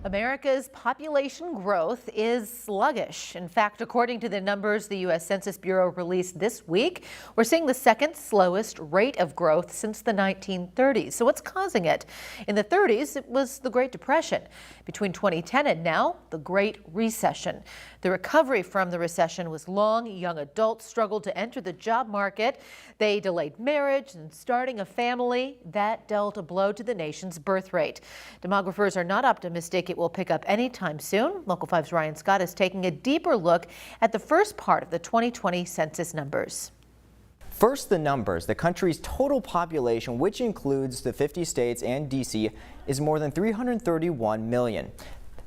America's population growth is sluggish. In fact, according to the numbers the U.S. Census Bureau released this week, we're seeing the second slowest rate of growth since the 1930s. So what's causing it? In the 30s, it was the Great Depression. Between 2010 and now, the Great Recession. The recovery from the recession was long. Young adults struggled to enter the job market. They delayed marriage and starting a family. That dealt a blow to the nation's birth rate. Demographers are not optimistic it will pick up anytime soon. Local 5's Ryan Scott is taking a deeper look at the first part of the 2020 census numbers. First, the numbers. The country's total population, which includes the 50 states and D.C., is more than 331 million.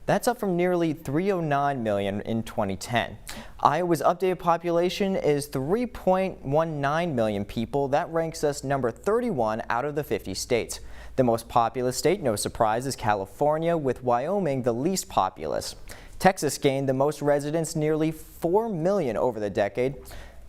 That's up from nearly 309 million in 2010. Iowa's updated population is 3.19 million people. That ranks us number 31 out of the 50 states. The most populous state, no surprise, is California, with Wyoming the least populous. Texas gained the most residents, nearly 4 million over the decade.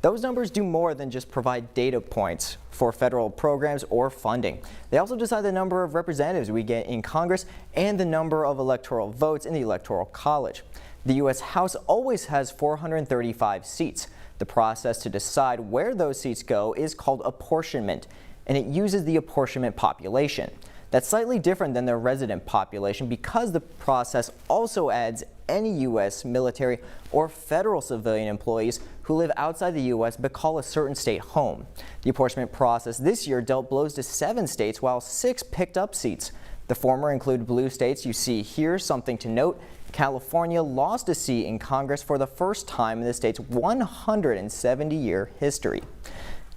Those numbers do more than just provide data points for federal programs or funding. They also decide the number of representatives we get in Congress and the number of electoral votes in the Electoral College. The U.S. House always has 435 seats. The process to decide where those seats go is called apportionment, and it uses the apportionment population. That's slightly different than the resident population because the process also adds any U.S. military or federal civilian employees who live outside the U.S. but call a certain state home. The apportionment process this year dealt blows to 7 states while 6 picked up seats. The former include blue states you see here. Something to note, California lost a seat in Congress for the first time in the state's 170-year history.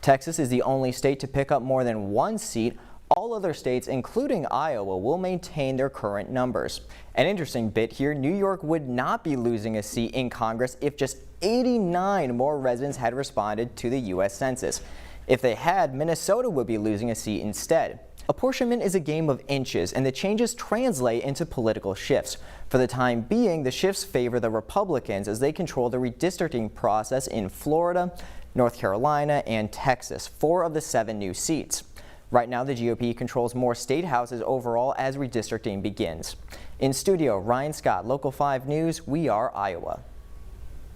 Texas is the only state to pick up more than 1 seat. All other states, including Iowa, will maintain their current numbers. An interesting bit here, New York would not be losing a seat in Congress if just 89 more residents had responded to the U.S. Census. If they had, Minnesota would be losing a seat instead. Apportionment is a game of inches, and the changes translate into political shifts. For the time being, the shifts favor the Republicans as they control the redistricting process in Florida, North Carolina, and Texas, 4 of the 7 new seats. Right now, the GOP controls more state houses overall as redistricting begins. In studio, Ryan Scott, Local 5 News, we are Iowa.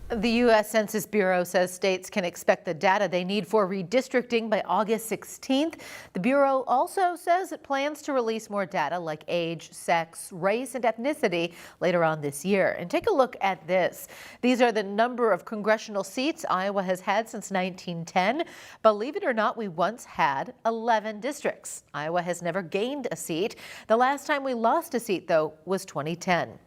The U.S. Census Bureau says states can expect the data they need for redistricting by August 16th. The Bureau also says it plans to release more data like age, sex, race, and ethnicity later on this year. And take a look at this. These are the number of congressional seats Iowa has had since 1910. Believe it or not, we once had 11 districts. Iowa has never gained a seat. The last time we lost a seat, though, was 2010.